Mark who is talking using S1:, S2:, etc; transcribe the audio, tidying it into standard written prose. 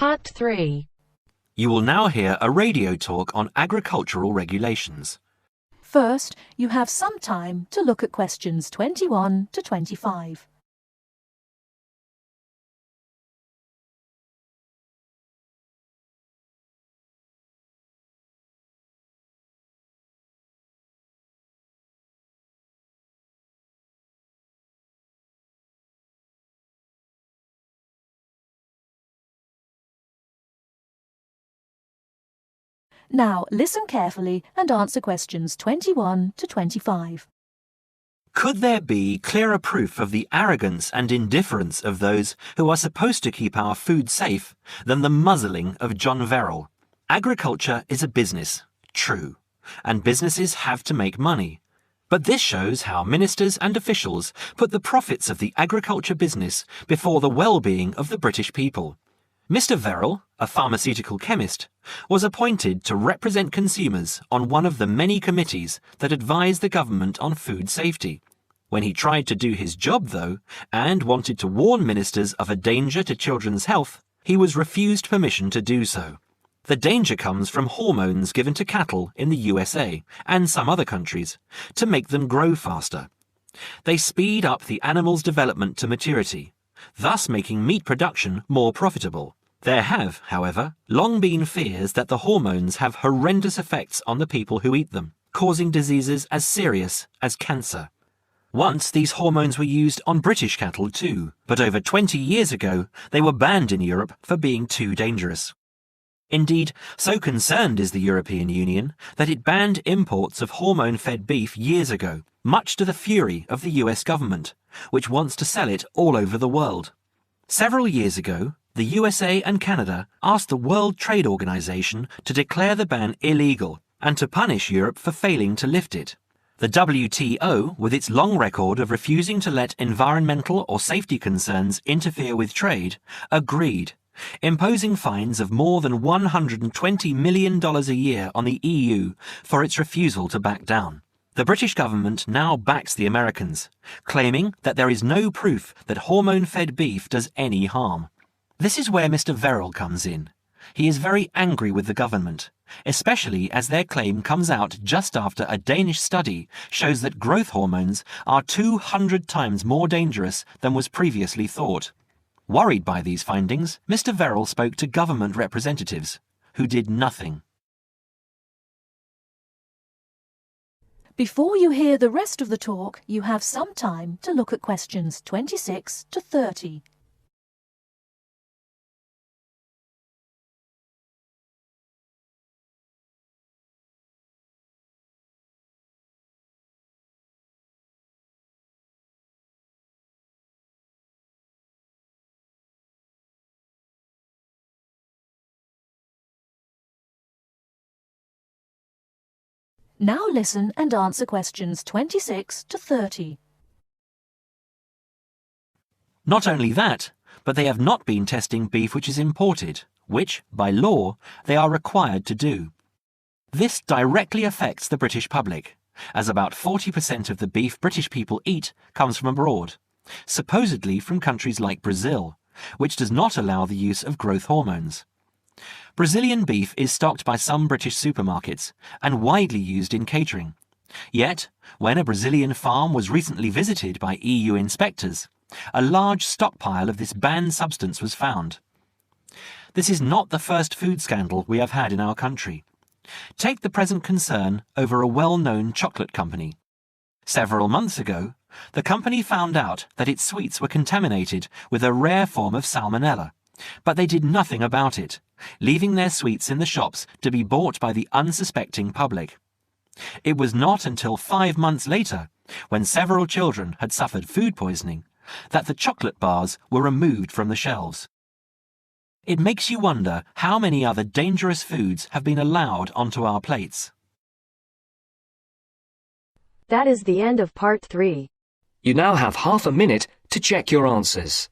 S1: Part 3.
S2: You will now hear a radio talk on agricultural regulations.
S3: First, you have some time to look at questions 21 to 25. Now, listen carefully and answer questions 21 to 25.
S2: Could there be clearer proof of the arrogance and indifference of those who are supposed to keep our food safe than the muzzling of John Verrill? Agriculture is a business, true, and businesses have to make money. But this shows how ministers and officials put the profits of the agriculture business before the well-being of the British people. Mr. Verrill, a pharmaceutical chemist, was appointed to represent consumers on one of the many committees that advise the government on food safety. When he tried to do his job, though, and wanted to warn ministers of a danger to children's health, he was refused permission to do so. The danger comes from hormones given to cattle in the USA and some other countries to make them grow faster. They speed up the animal's development to maturity, thus making meat production more profitable. There have, however, long been fears that the hormones have horrendous effects on the people who eat them, causing diseases as serious as cancer. Once these hormones were used on British cattle too, but over 20 years ago they were banned in Europe for being too dangerous. Indeed, so concerned is the European Union that it banned imports of hormone-fed beef years ago, much to the fury of the US government, which wants to sell it all over the world. Several years ago, the USA and Canada asked the World Trade Organization to declare the ban illegal and to punish Europe for failing to lift it. The WTO, with its long record of refusing to let environmental or safety concerns interfere with trade, agreed, imposing fines of more than $120 million a year on the EU for its refusal to back down. The British government now backs the Americans, claiming that there is no proof that hormone-fed beef does any harm. This is where Mr. Verrill comes in. He is very angry with the government, especially as their claim comes out just after a Danish study shows that growth hormones are 200 times more dangerous than was previously thought. Worried by these findings, Mr. Verrill spoke to government representatives, who did nothing.
S3: Before you hear the rest of the talk, you have some time to look at questions 26 to 30. Now listen and answer questions 26 to 30.
S2: Not only that, but they have not been testing beef which is imported, which, by law, they are required to do. This directly affects the British public, as about 40% of the beef British people eat comes from abroad, supposedly from countries like Brazil, which does not allow the use of growth hormones. Brazilian beef is stocked by some British supermarkets and widely used in catering. Yet, when a Brazilian farm was recently visited by EU inspectors, a large stockpile of this banned substance was found. This is not the first food scandal we have had in our country. Take the present concern over a well-known chocolate company. Several months ago, the company found out that its sweets were contaminated with a rare form of salmonella, but they did nothing about it, leaving their sweets in the shops to be bought by the unsuspecting public. It was not until 5 months later, when several children had suffered food poisoning, that the chocolate bars were removed from the shelves. It makes you wonder how many other dangerous foods have been allowed onto our plates.
S1: That is the end of Part 3.
S4: You now have half a minute to check your answers.